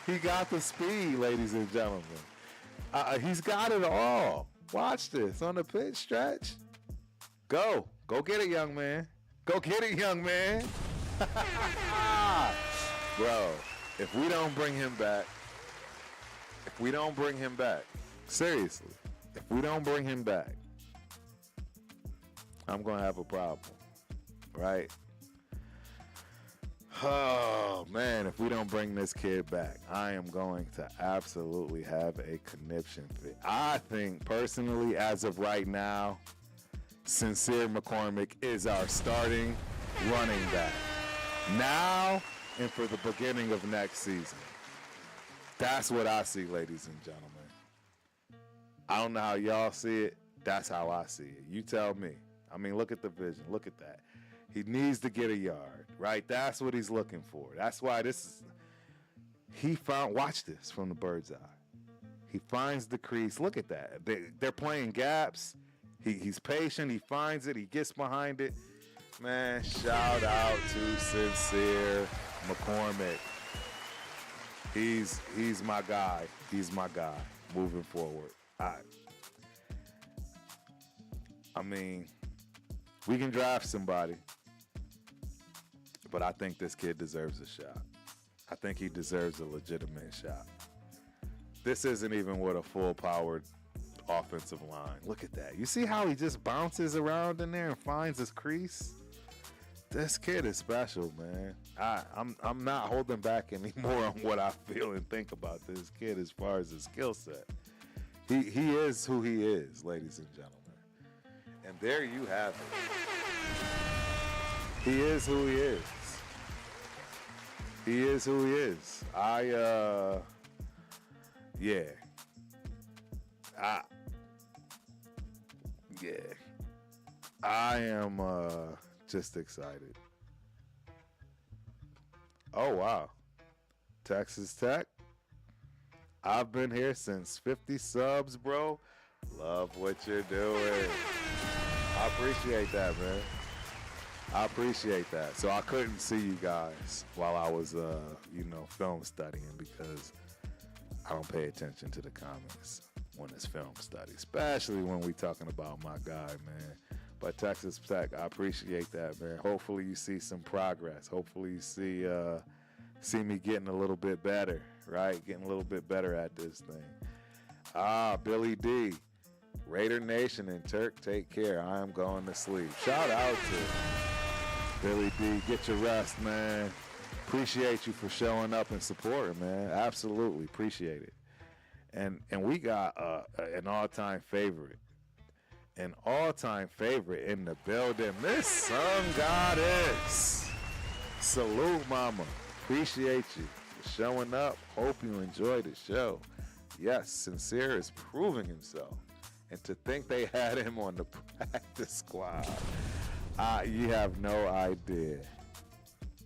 He got the speed, ladies and gentlemen. He's got it all. Watch this on the pitch stretch. Go get it, young man. Go get it, young man. Bro, if we don't bring him back, seriously, if we don't bring him back, I'm going to have a problem, right? Oh, man, if we don't bring this kid back, I am going to absolutely have a conniption fit. I think, personally, as of right now, Sincere McCormick is our starting running back. Now and for the beginning of next season. That's what I see, ladies and gentlemen. I don't know how y'all see it. That's how I see it. You tell me. I mean, look at the vision. Look at that. He needs to get a yard, right? That's what he's looking for. That's why watch this from the bird's eye. He finds the crease. Look at that. They're playing gaps. He's patient. He finds it. He gets behind it. Man, shout out to Sincere McCormick. He's my guy. He's my guy moving forward. I mean, we can draft somebody, but I think this kid deserves a shot. I think he deserves a legitimate shot. This isn't even with a full-powered offensive line. Look at that. You see how he just bounces around in there and finds his crease? This kid is special, man. I'm not holding back anymore on what I feel and think about this kid as far as his skill set. He is who he is, ladies and gentlemen. And there you have it. He is who he is. He is who he is. I am just excited. Oh, wow. Texas Tech. I've been here since 50 subs, bro. Love what you're doing. I appreciate that, man. I appreciate that. So I couldn't see you guys while I was, film studying because I don't pay attention to the comments when it's film study, especially when we talking about my guy, man. But Texas Tech, I appreciate that, man. Hopefully you see some progress. Hopefully you see me getting a little bit better, right? Getting a little bit better at this thing. Billy D. Raider Nation and Turk, take care. I am going to sleep. Shout out to Billy D. Get your rest, man. Appreciate you for showing up and supporting, man. Absolutely appreciate it. And we got an all-time favorite. An all-time favorite in the building. Miss Sun Goddess. Salute, mama. Appreciate you for showing up. Hope you enjoyed the show. Yes, Sincere is proving himself. And to think they had him on the practice squad, you have no idea.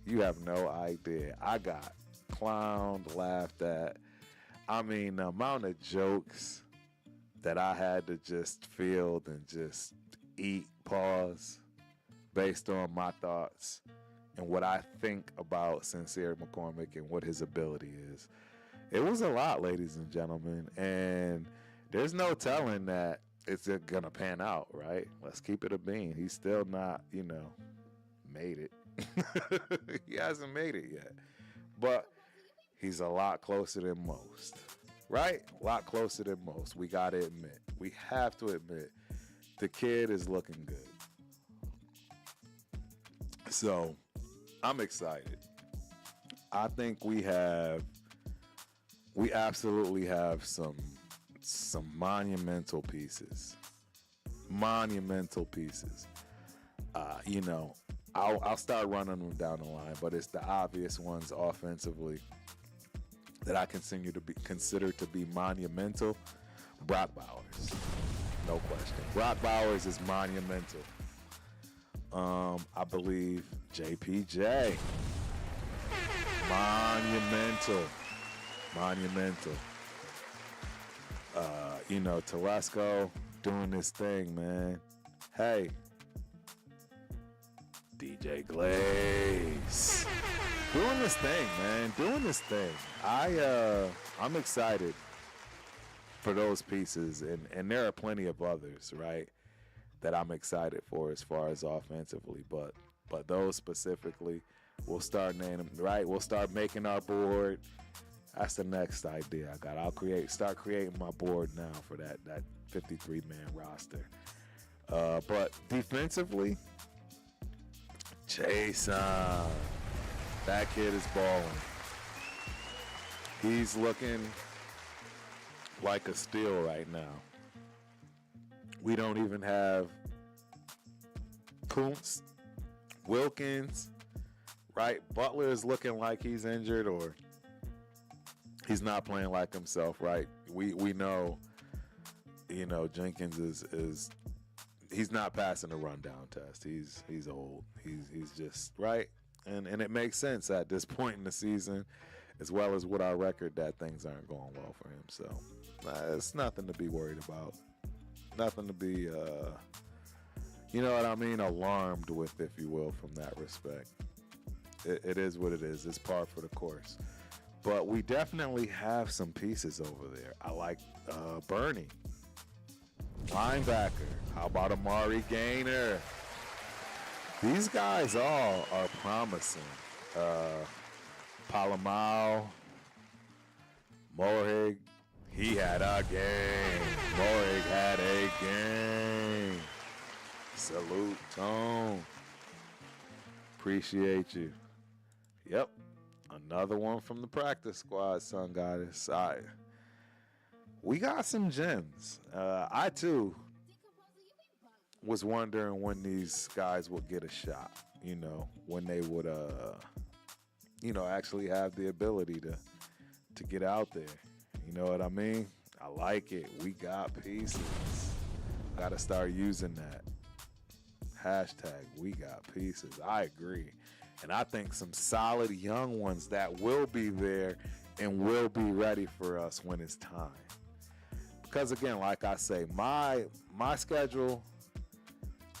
You have no idea. I got clowned, laughed at. I mean, the amount of jokes that I had to just field and just eat, pause, based on my thoughts and what I think about Sincere McCormick and what his ability is. It was a lot, ladies and gentlemen, and there's no telling that it's going to pan out, right? Let's keep it a bean. He's still not, made it. He hasn't made it yet. But he's a lot closer than most, right? A lot closer than most. We got to admit. We have to admit the kid is looking good. So I'm excited. I think we absolutely have some monumental pieces. Monumental pieces. I'll start running them down the line, but it's the obvious ones offensively that I consider to be monumental. Brock Bowers, no question. Brock Bowers is monumental. I believe JPJ, monumental. Telesco doing this thing, man. Hey, DJ Glaze doing this thing, man. Doing this thing. I'm excited for those pieces, and there are plenty of others, right, that I'm excited for as far as offensively, but those specifically, we'll start naming them, right? We'll start making our board. That's the next idea I got. Start creating my board now for that 53-man roster. But defensively, Jason, that kid is balling. He's looking like a steal right now. We don't even have Kuntz, Wilkins, right? Butler is looking like he's injured or he's not playing like himself, right? We know, Jenkins is he's not passing the rundown test. He's old. He's just right, and it makes sense at this point in the season, as well as with our record, that things aren't going well for him. So it's nothing to be worried about. Nothing to be, alarmed with, if you will, from that respect. It is what it is. It's par for the course. But we definitely have some pieces over there. I like Bernie. Linebacker. How about Amari Gaynor? These guys all are promising. Palomao, Mohig, he had a game. Mohig had a game. Salute, Tone. Appreciate you. Yep, another one from the practice squad, Sun Goddess. We got some gems. I, too, was wondering when these guys would get a shot, when they would, actually have the ability to get out there. You know what I mean? I like it. We got pieces. Got to start using that. Hashtag we got pieces. I agree. And I think some solid young ones that will be there and will be ready for us when it's time. Because again, like I say, my schedule,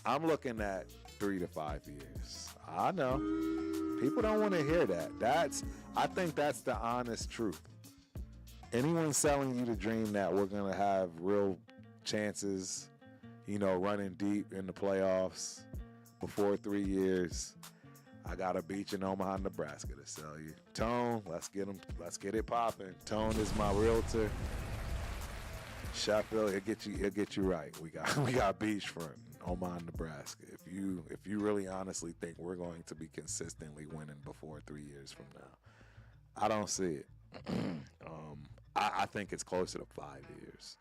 I'm looking at 3 to 5 years. I know. People don't want to hear that. I think that's the honest truth. Anyone selling you the dream that we're going to have real chances, running deep in the playoffs before 3 years, I got a beach in Omaha, Nebraska to sell you. Tone, let's get it popping. Tone is my realtor. Sheffield, he'll get you right. We got beachfront, Omaha, Nebraska. If you really honestly think we're going to be consistently winning before 3 years from now, I don't see it. I think it's closer to 5 years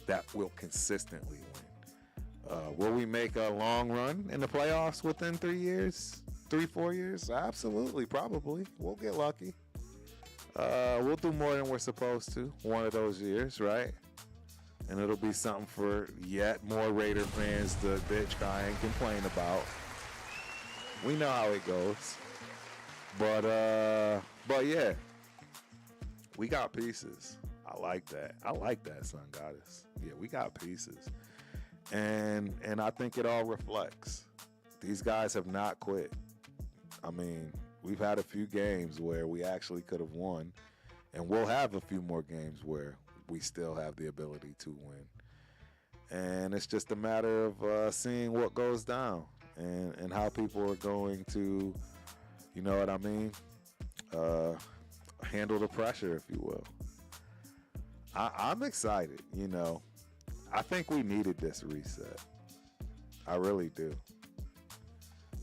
that we'll consistently win. Will we make a long run in the playoffs within 3 years? 3-4 years? Absolutely, probably. We'll get lucky. We'll do more than we're supposed to one of those years, right? And it'll be something for yet more Raider fans to bitch, cry, and complain about. We know how it goes. But yeah, we got pieces. I like that. Sun Goddess. Yeah, we got pieces. And I think it all reflects. These guys have not quit. I mean, we've had a few games where we actually could have won, and we'll have a few more games where we still have the ability to win. And it's just a matter of seeing what goes down and how people are going to, you know what I mean, handle the pressure, if you will. I'm excited, I think we needed this reset. I really do.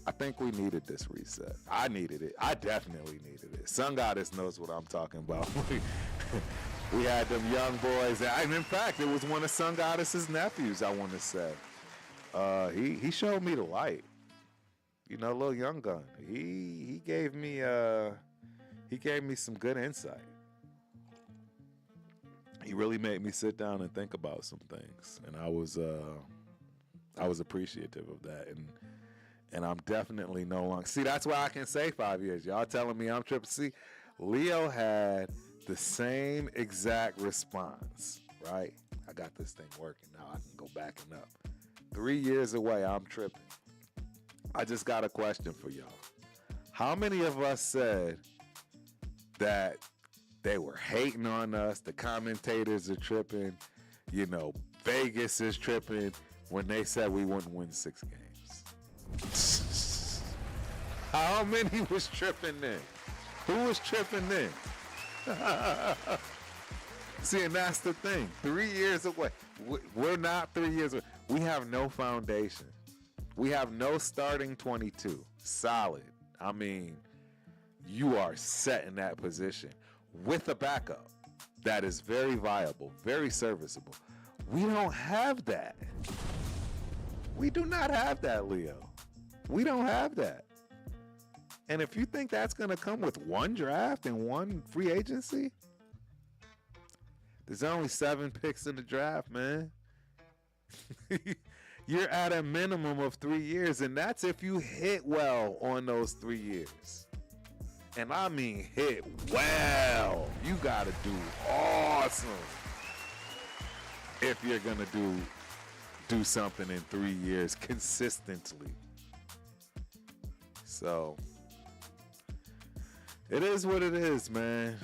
I think we needed this reset. I needed it. I definitely needed it. Sun Goddess knows what I'm talking about. We had them young boys. And in fact, it was one of Sun Goddess's nephews, I want to say. He showed me the light. Little young gun. He gave me some good insight. He really made me sit down and think about some things, and I was appreciative of that. And I'm definitely no longer. See, that's why I can say 5 years. Y'all telling me I'm tripping. See, Leo had the same exact response, right? I got this thing working now. I can go back and up. 3 years away, I'm tripping. I just got a question for y'all. How many of us said that they were hating on us, the commentators are tripping, Vegas is tripping when they said we wouldn't win 6 games? How many was tripping then? Who was tripping then? See, and that's the thing. 3 years away. We're not 3 years away. We have no foundation. We have no starting 22. Solid. I mean, you are set in that position with a backup that is very viable, very serviceable. We don't have that. We do not have that, Leo. We don't have that. And if you think that's going to come with one draft and one free agency, there's only 7 picks in the draft, man. You're at a minimum of 3 years, and that's if you hit well on those 3 years. And I mean hit well. You got to do awesome if you're going to do something in 3 years consistently. So it is what it is, man.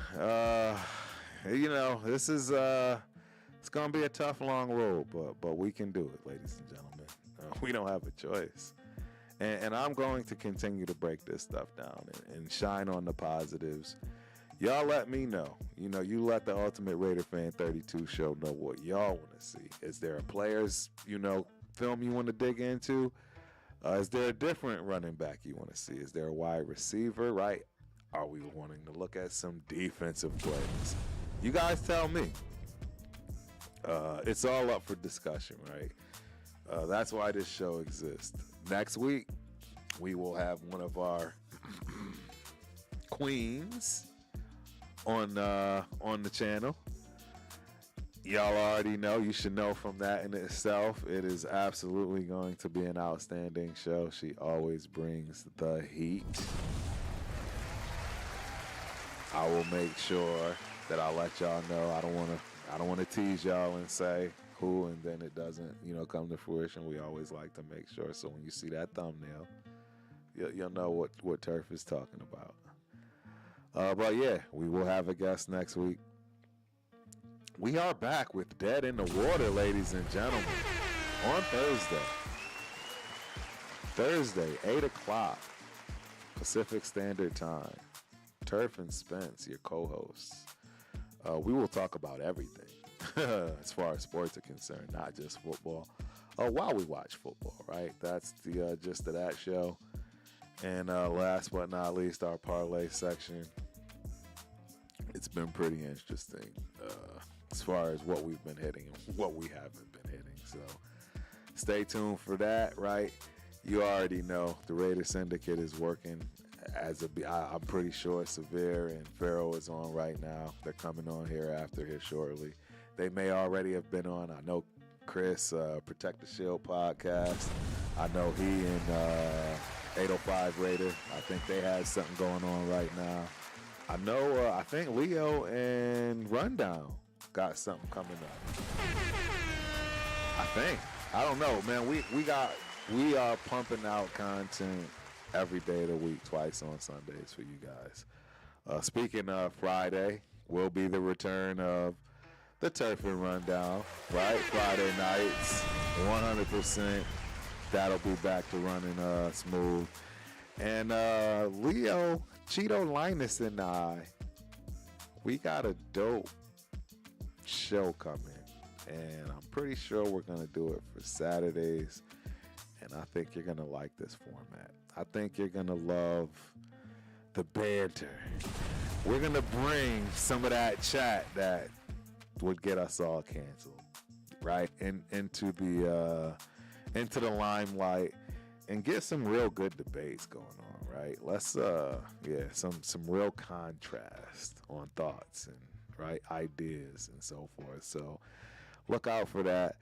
This is It's gonna be a tough, long road, but we can do it, ladies and gentlemen. We don't have a choice. And I'm going to continue to break this stuff down and shine on the positives. Y'all let me know. You let the Ultimate Raider Fan 32 show know what y'all want to see. Is there a players, film you want to dig into? Is there a different running back you want to see? Is there a wide receiver, right? Are we wanting to look at some defensive plays? You guys tell me. It's all up for discussion, right? That's why this show exists. Next week, we will have one of our queens on the channel. Y'all already know. You should know from that in itself. It is absolutely going to be an outstanding show. She always brings the heat. I will make sure that I let y'all know. I don't want to tease y'all and say who, and then it doesn't, come to fruition. We always like to make sure. So when you see that thumbnail, you'll know what Turf is talking about. But yeah, we will have a guest next week. We are back with Dead in the Water, ladies and gentlemen, on Thursday, 8 o'clock, Pacific Standard Time. Turf and Spence, your co-hosts. We will talk about everything as far as sports are concerned, not just football. While we watch football, right? That's the gist of that show. And last but not least, our parlay section. It's been pretty interesting as far as what we've been hitting and what we haven't been hitting. So stay tuned for that, right? You already know the Raider Syndicate is working I'm pretty sure Severe and Pharaoh is on right now. They're coming on here shortly. They may already have been on. I know Chris, Protect the Shield podcast. I know he and 805 Raider. I think they had something going on right now. I know, I think Leo and Rundown got something coming up. I don't know, man. We are pumping out content every day of the week, twice on Sundays for you guys. Speaking of Friday, will be the return of the Turf and Rundown, right? Friday nights, 100%. That'll be back to running smooth. And Leo, Cheeto Linus, and I, we got a dope show coming. And I'm pretty sure we're going to do it for Saturdays. And I think you're going to like this format. I think you're going to love the banter. We're going to bring some of that chat that would get us all canceled, right? Into the limelight and get some real good debates going on, right? Let's some real contrast on thoughts and right ideas and so forth. So look out for that.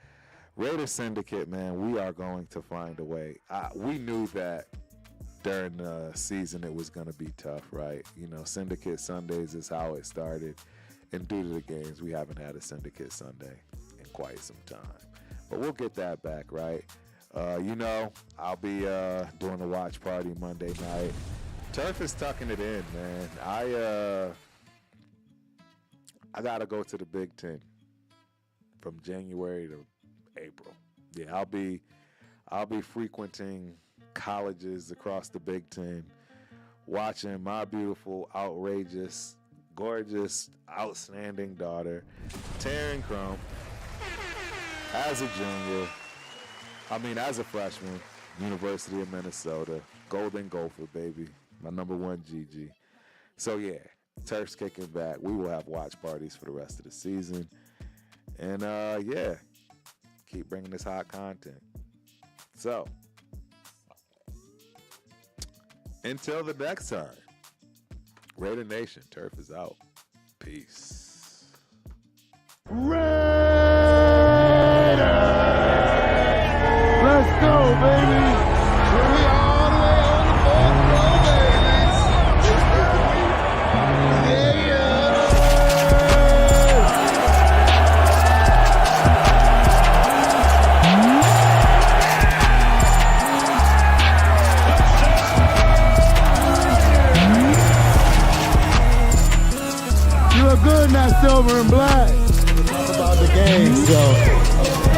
Raider Syndicate, man, we are going to find a way. We knew that during the season it was going to be tough, right? Syndicate Sundays is how it started. And due to the games, we haven't had a Syndicate Sunday in quite some time. But we'll get that back, right? I'll be doing a watch party Monday night. Turf is tucking it in, man. I got to go to the Big Ten from January to April. Yeah, I'll be frequenting colleges across the Big Ten, watching my beautiful, outrageous, gorgeous, outstanding daughter, Taryn Crump, as a freshman, University of Minnesota, Golden Gopher, baby, my number one GG. So yeah, Turf's kicking back. We will have watch parties for the rest of the season. And keep bringing this hot content. So, until the next time, Raider Nation, Turf is out. Peace. Raiders! Let's go, baby! We all the way on the fourth row, baby! Yeah! You look good in that silver and black. About the game, so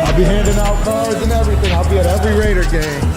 I'll be handing out cards and everything. I'll be at every Raider game.